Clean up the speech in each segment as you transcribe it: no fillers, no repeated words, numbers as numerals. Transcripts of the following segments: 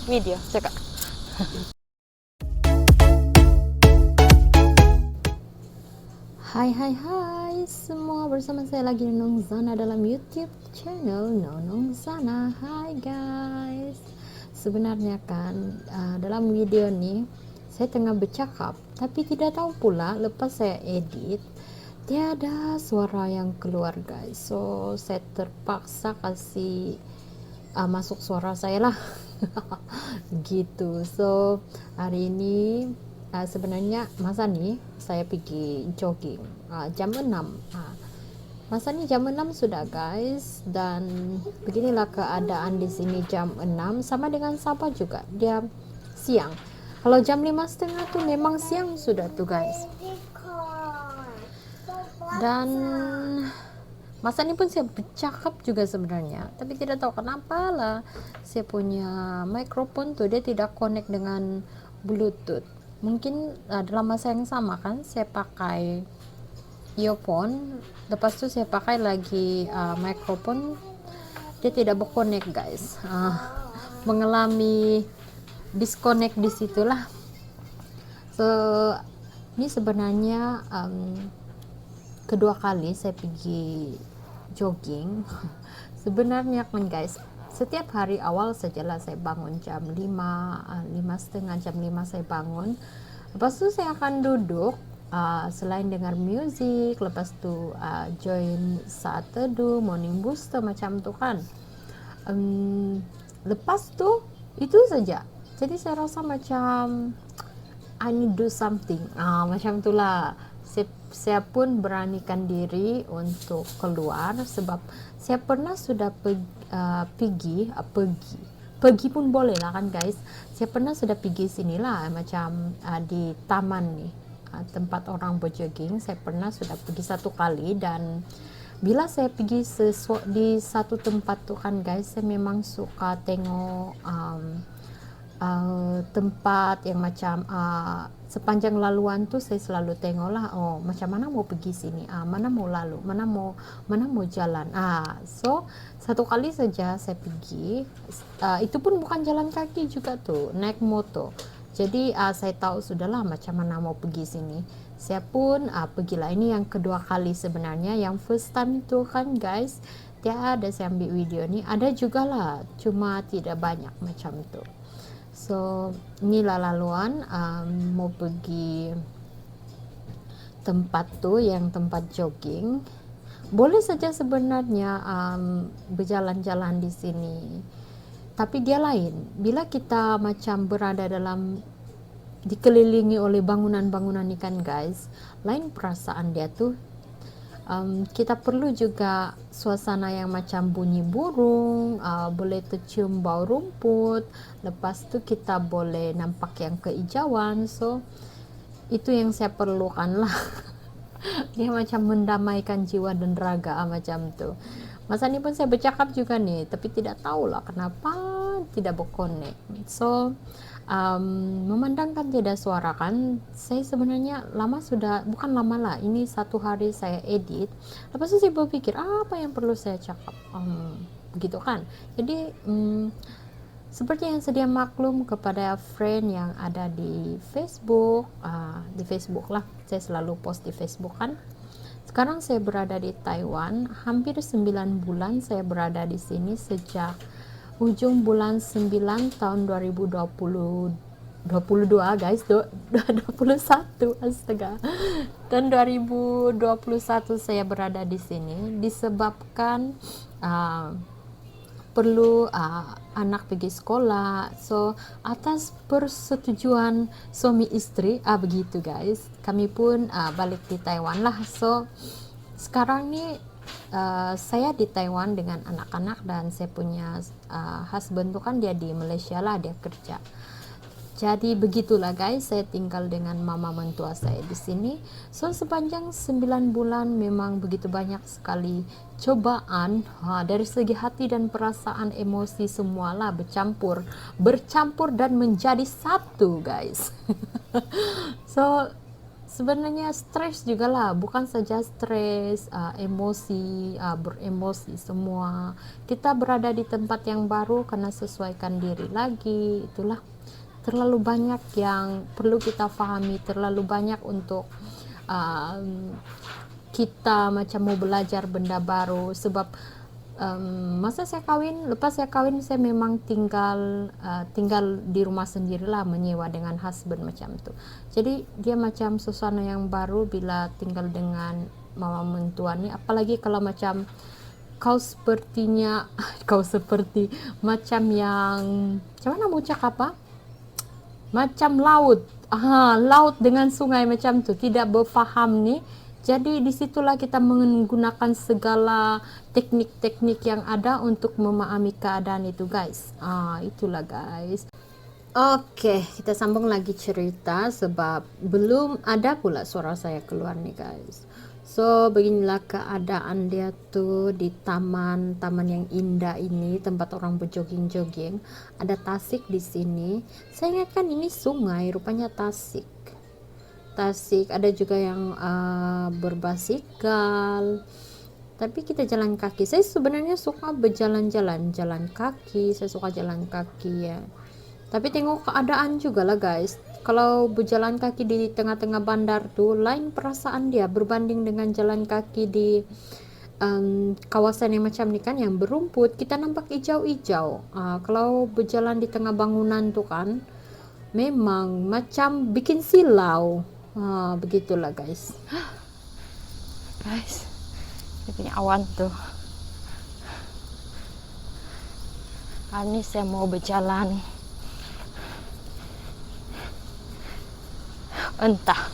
Video, cekak. Hai semua, bersama saya lagi Nonong Zana dalam YouTube channel Nonong Zana. Hai guys, sebenarnya kan dalam video ini saya tengah bercakap, tapi tidak tahu pula lepas saya edit tiada suara yang keluar guys, so saya terpaksa kasih masuk suara saya lah. Gitu. So hari ini sebenarnya masa nih saya pergi jogging jam 6. Masa nih jam 6 sudah guys, dan beginilah keadaan di sini jam 6, sama dengan Sabah juga dia siang. Kalau jam 5:30 tuh memang siang sudah tuh guys. Dan masa ini pun saya bercakap juga sebenarnya, tapi tidak tahu kenapa lah saya punya mikrofon tuh dia tidak connect dengan Bluetooth. Mungkin dalam masa yang sama kan saya pakai earphone, lepas itu saya pakai lagi mikrofon, dia tidak berconnect guys. Mengalami disconnect di situlah. So ini sebenarnya kedua kali saya pergi jogging. Sebenarnya kan guys, setiap hari awal sajalah saya bangun jam 5, 5:30, jam 5 saya bangun. Lepas itu saya akan duduk selain dengar musik, lepas itu join saat teduh, morning booster macam tu kan. Lepas tu itu saja. Jadi saya rasa macam I need do something, macam itulah. Saya pun beranikan diri untuk keluar, sebab saya pernah sudah pergi pun boleh lah kan guys. Saya pernah sudah pergi sinilah macam di taman nih, tempat orang berjogging. Saya pernah sudah pergi satu kali, dan bila saya pergi di satu tempat tuh kan guys, saya memang suka tengok tempat yang macam sepanjang laluan tuh saya selalu tengok lah, oh macam mana mau pergi sini, mana mau lalu, mana mau jalan. So satu kali saja saya pergi, itu pun bukan jalan kaki juga tuh, naik motor. Jadi saya tahu sudahlah macam mana mau pergi sini. Saya pun pergilah. Ini yang kedua kali sebenarnya. Yang first time itu kan guys, dia ada saya ambil video ni, ada juga lah, cuma tidak banyak macam tu. So inilah laluan mau pergi tempat tu, yang tempat jogging. Boleh saja sebenarnya berjalan-jalan di sini, tapi dia lain bila kita macam berada dalam dikelilingi oleh bangunan-bangunan ikan guys. Lain perasaan dia tuh. Kita perlu juga suasana yang macam bunyi burung, boleh tercium bau rumput, lepas tu kita boleh nampak yang kehijauan. So itu yang saya perlukan lah. Dia macam mendamaikan jiwa dan raga macam tu. Masa ni pun saya bercakap juga nih, tapi tidak tahulah kenapa tidak berkonek. So memandangkan tidak suara kan, saya sebenarnya lama sudah, bukan lama lah, ini satu hari saya edit. Lepas itu saya berpikir apa yang perlu saya cakap, begitu kan. Jadi seperti yang sedia maklum kepada friend yang ada di Facebook, lah, saya selalu post di Facebook kan. Sekarang saya berada di Taiwan, hampir 9 bulan saya berada di sini sejak ujung bulan 9 tahun 2022 guys, 21, astaga. Tahun 2021 saya berada di sini disebabkan perlu anak pergi sekolah. So atas persetujuan suami istri, begitu guys, kami pun balik di Taiwan lah. So sekarang nih saya di Taiwan dengan anak-anak, dan saya punya husband tuh kan dia di Malaysia lah, dia kerja. Jadi begitulah guys, saya tinggal dengan mama mentua saya di sini. So sepanjang 9 bulan memang begitu banyak sekali cobaan, dari segi hati dan perasaan, emosi semualah bercampur dan menjadi satu guys. So sebenarnya stres juga lah, bukan saja stres, emosi, beremosi semua. Kita berada di tempat yang baru karena sesuaikan diri lagi, itulah terlalu banyak yang perlu kita pahami, terlalu banyak untuk kita macam mau belajar benda baru. Sebab lepas saya kawin saya memang tinggal di rumah sendirilah, menyewa dengan husband macam tu. Jadi dia macam suasana yang baru bila tinggal dengan mama mentua ni, apalagi kalau macam kau sepertinya kau seperti macam yang macam mana mau cakap apa, macam laut dengan sungai macam tu, tidak berfaham nih. Jadi disitulah kita menggunakan segala teknik-teknik yang ada untuk memahami keadaan itu, guys. Itulah, guys. Oke, kita sambung lagi cerita sebab belum ada pula suara saya keluar nih, guys. So, beginilah keadaan dia tuh di taman yang indah ini, tempat orang berjogging-jogging. Ada tasik di sini. Saya ingatkan ini sungai, rupanya tasik. Ada juga yang berbasikal. Tapi kita jalan kaki. Saya sebenarnya suka berjalan-jalan, jalan kaki. Saya suka jalan kaki ya. Tapi tengok keadaan juga lah, guys. Kalau berjalan kaki di tengah-tengah bandar tuh lain perasaan dia berbanding dengan jalan kaki di kawasan yang macam ni kan, yang berumput, kita nampak hijau-hijau. Kalau berjalan di tengah bangunan tuh kan memang macam bikin silau. Begitulah, guys. Guys, dia punya awan tuh. Ini saya mau berjalan, entah.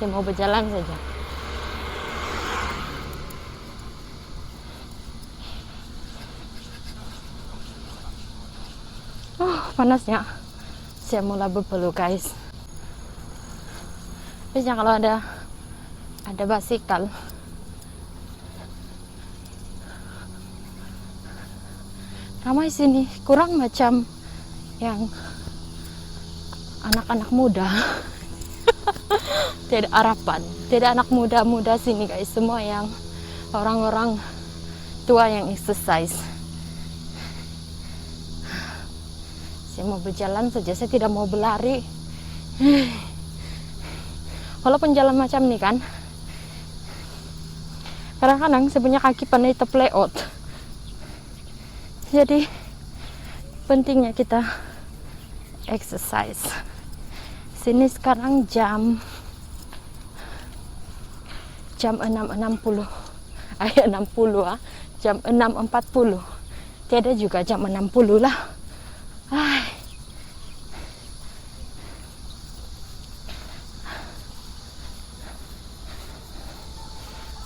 Saya mau berjalan saja. Panasnya. Saya mulai berpeluh, guys. Biasanya kalau ada basikal, ramai sini, kurang macam yang anak-anak muda. Tidak harapan, tidak anak muda-muda sini, guys. Semua yang orang-orang tua yang exercise. Saya mau berjalan saja, saya tidak mau berlari. Walaupun jalan macam ini kan, kadang-kadang saya punya kaki pandai terpleot. Jadi pentingnya kita exercise. Sini sekarang jam 6.60. Jam 6.40. Tiada juga jam 60 lah.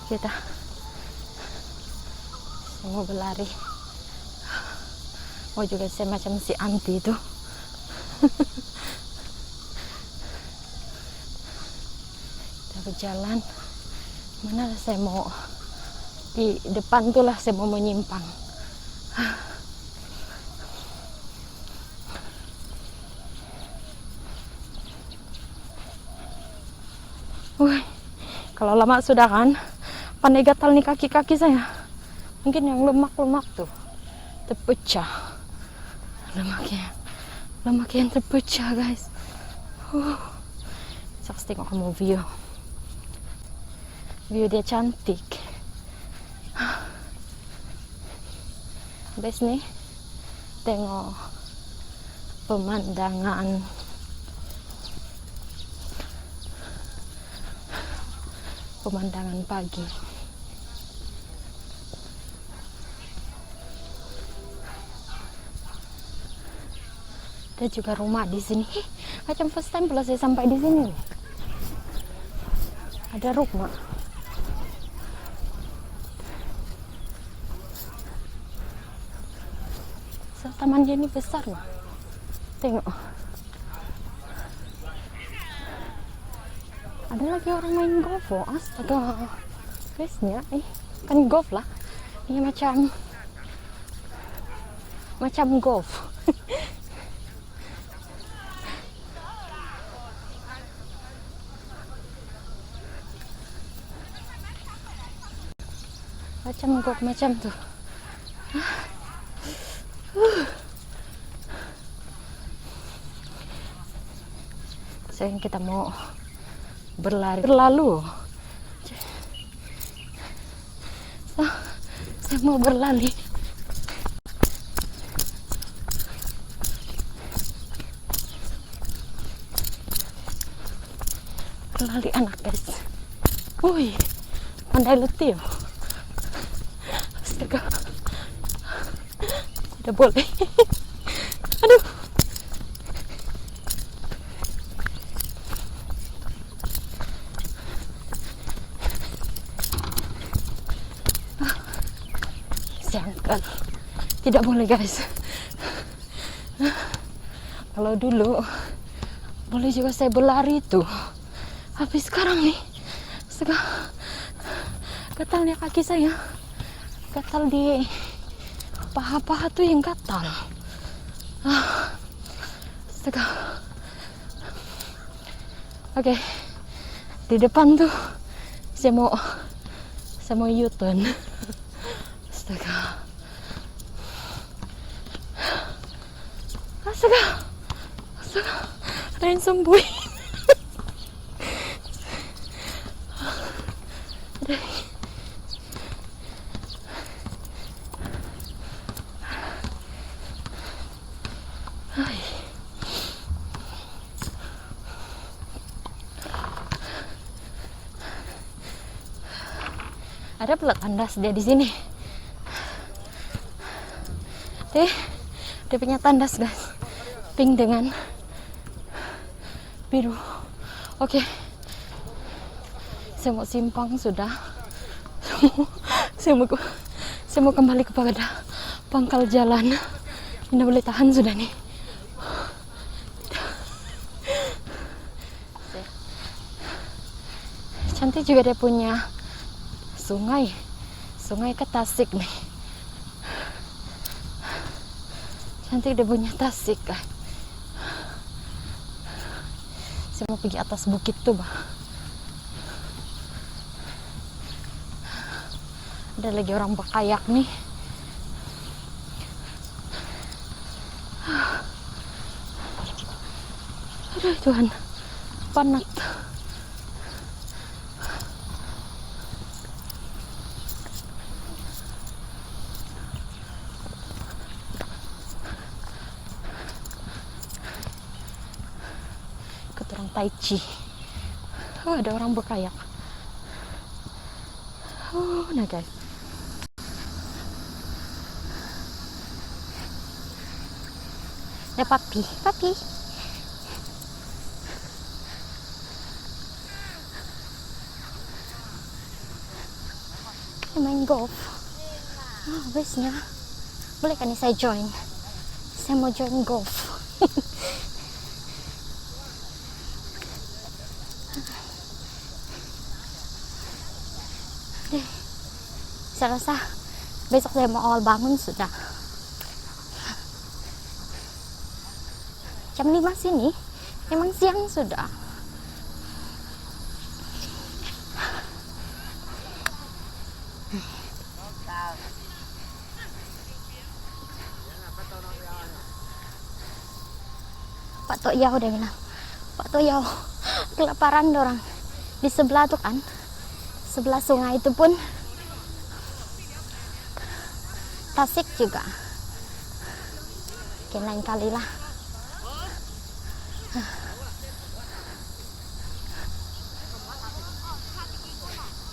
Kita mau berlari. Mau juga saya macam si anti itu. Kita berjalan. Mana saya mau di depan tuh lah saya mau menyimpang. Kalau lama sudah kan, pandai gatal nih kaki-kaki saya. Mungkin yang lemak-lemak tuh terpecah. Lemak yang terpecah, guys. Saya tengok kamu view dia cantik. Best nih, tengok pemandangan. Pemandangan pagi. Ada juga rumah di sini. Macam first time pula saya sampai di sini. Ada rumah. Taman dia ini besar loh. Tengok. Ada lagi orang main golf. Astaga. Guysnya, kan golf lah. Ini macam golf. cenggok macam tuh. Sayang kita mau berlalu. Saya mau berlari. Berlari anak guys. Wih, pandai letih. Astaga. Tidak boleh. Aduh. Siangkan. Tidak boleh guys. Kalau dulu boleh juga saya berlari tuh. Habis sekarang nih, gatalnya kaki saya, gatal di paha-paha tuh yang gatal. Astaga. Oke, di depan tuh saya mau U-turn. Astaga. Ada yang sembuh. Ada pula tandas dia di sini. Dia punya tandas guys, pink dengan biru. Oke, saya mau simpang sudah. Saya mau kembali kepada pangkal jalan. Tidak boleh tahan sudah nih. Cantik juga dia punya sungai ke Tasik nih. Cantik dia punya Tasik kan. Saya mau pergi atas bukit tuh bah. Ada lagi orang berkayak nih. Aduh Tuhan, penat. Ikut orang Tai Chi. Oh, ada orang berkayak. Oh, nah guys. Ada papi. Saya main golf. Habisnya boleh kan saya join? Saya mau join golf. Saya rasa besok saya mau awal bangun sudah. Jam 5 sini emang siang sudah. Pak Tok Yao dia bilang, Pak Tok Yao kelaparan dorang di sebelah tuh kan, sebelah sungai itu pun Tasik juga. Oke, lain kali lah.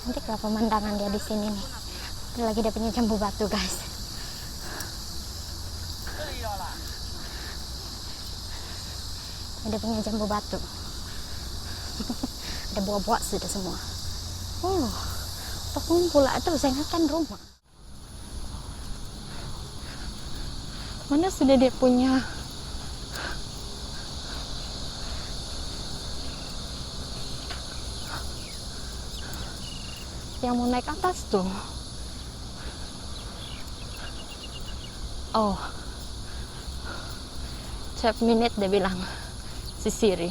Nanti kalau pemandangan dia di sini nih. Ada lagi dia punya jambu batu guys. Ada punya jambu batu. Ada buah-buah sudah semua. Oh, pohon pula itu saya ingatkan rumah. Mana sudah dia punya yang mau naik atas tuh. Oh, tiap menit dia bilang si Siri.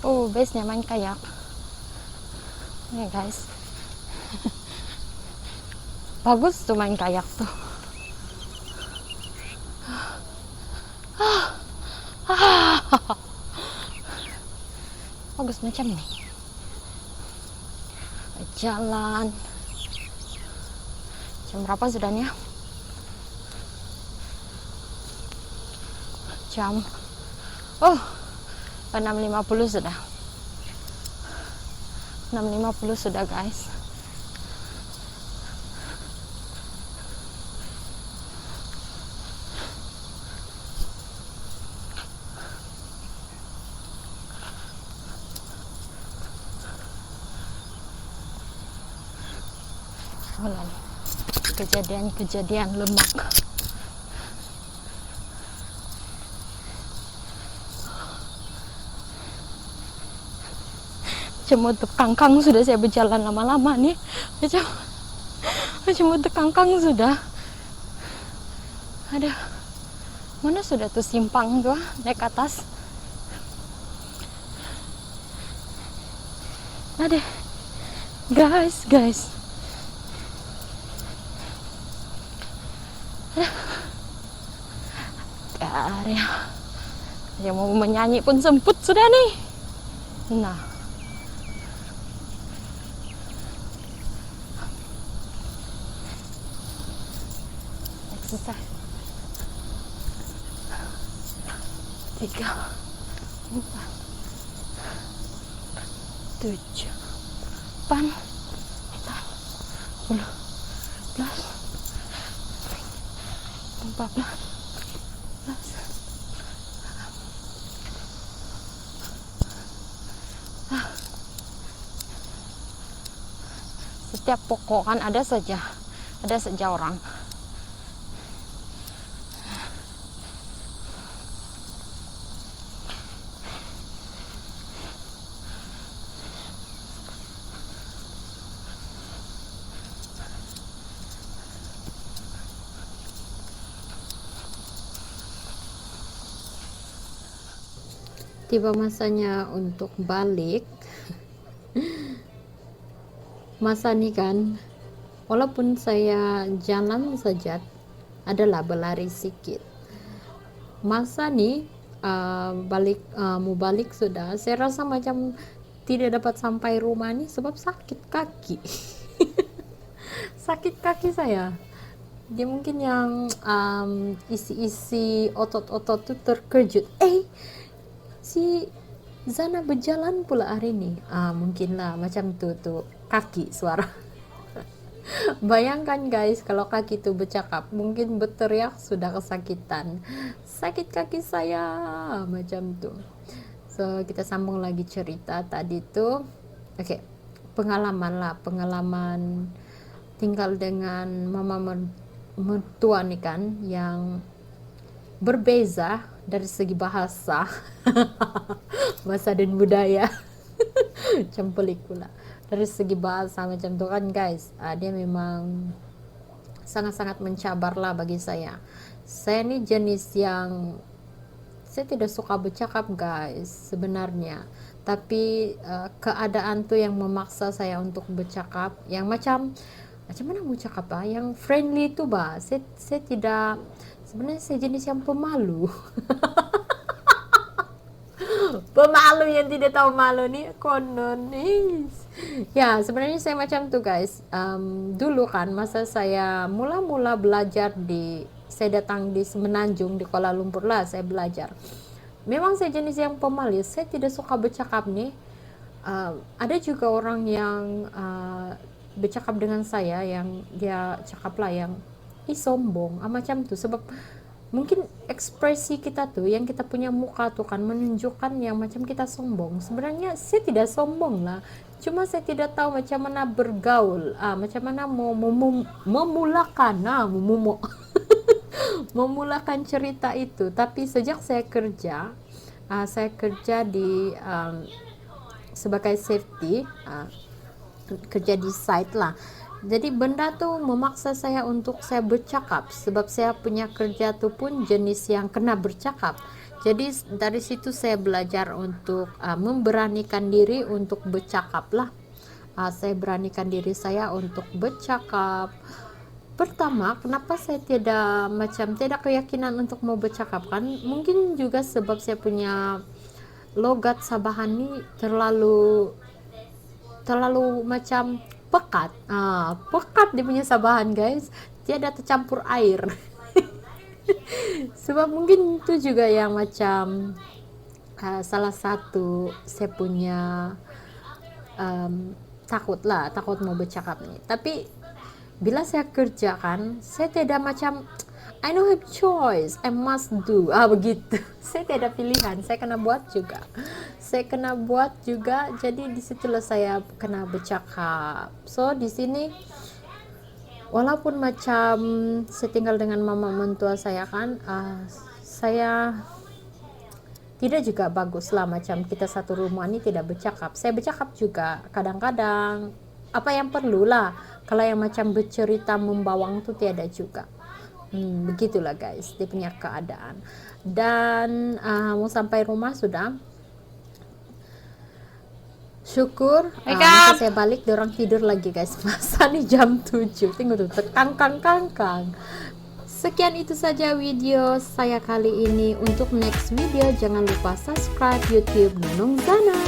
Oh, base-nya main kayak. Nih guys. Bagus tuh main kayak tuh. Bagus macam ini. Jalan. Jam berapa sudahnya? Jam 6.50 sudah. 6.50 sudah guys. Kejadian lemak. Macam untuk kangkang sudah saya berjalan lama-lama nih. Macam untuk kangkang sudah. Ada mana sudah tuh simpang tuh naik ke atas. Ada guys. Area yang mau menyanyi pun semput sudah nih. Nah, exercise 3, 4, 7, 8, 9, 10, 14. Setiap pokok kan ada saja orang. Tiba masanya untuk balik. Masa ini kan, walaupun saya jalan saja adalah berlari sedikit. Masa nih mau balik sudah, saya rasa macam tidak dapat sampai rumah nih sebab sakit kaki. Sakit kaki saya. Dia mungkin yang isi-isi otot-otot tuh terkejut. Si Zana berjalan pula hari ini. Mungkin lah macam tuh kaki suara. Bayangkan guys, kalau kaki itu bercakap, mungkin berteriak sudah kesakitan. Sakit kaki saya macam tuh. So kita sambung lagi cerita tadi tuh. Oke, pengalaman tinggal dengan mama mertua nih kan, yang berbeza dari segi bahasa. Bahasa dan budaya. Cempelik pula dari segi bahasa macam tuh kan guys. Dia memang sangat-sangat mencabar lah bagi saya. Saya ini jenis yang saya tidak suka bercakap guys sebenarnya, tapi keadaan tuh yang memaksa saya untuk bercakap, yang macam mana mau cakap yang friendly tuh saya tidak, sebenarnya saya jenis yang pemalu. Pemalu yang tidak tahu malu nih konon nih. Ya sebenarnya saya macam tuh guys. Dulu kan masa saya mula-mula belajar saya datang di Semenanjung di Kuala Lumpur lah saya belajar. Memang saya jenis yang pemalu, saya tidak suka bercakap nih. Ada juga orang yang bercakap dengan saya yang dia cakap lah yang sombong macam tuh, sebab mungkin ekspresi kita tuh yang kita punya muka tuh kan menunjukkan yang macam kita sombong. Sebenarnya saya tidak sombong lah, cuma saya tidak tahu macam mana bergaul, macam mana mau memulakan memulakan cerita itu. Tapi sejak saya kerja di sebagai safety, kerja di site lah. Jadi benda tuh memaksa saya untuk saya bercakap, sebab saya punya kerja tuh pun jenis yang kena bercakap. Jadi dari situ saya belajar untuk memberanikan diri untuk bercakap lah. Saya beranikan diri saya untuk bercakap. pertama, kenapa saya tidak keyakinan untuk mau bercakap kan? Mungkin juga sebab saya punya logat Sabahan ini terlalu macam pekat. Pekat dia punya Sabahan, guys. Tiada tercampur air. Sebab mungkin itu juga yang macam salah satu saya punya takut mau bercakap nih. Tapi bila saya kerjakan, saya tidak macam I don't have choice, I must do. Begitu. Saya tidak pilihan, saya kena buat juga. Jadi disitulah saya kena bercakap. So di sini walaupun macam saya tinggal dengan mama mentua saya kan, saya tidak juga bagus lah macam kita satu rumah ini tidak bercakap. Saya bercakap juga kadang-kadang apa yang perlu lah. Kalau yang macam bercerita membawang tuh tiada juga. Begitulah guys, dia punya keadaan. Dan mau sampai rumah sudah. Syukur masa saya balik, dorang tidur lagi guys. Masa nih jam 7. Tunggu tuh, kangkang. Sekian itu saja video saya kali ini. Untuk next video jangan lupa subscribe YouTube Nunung Zana.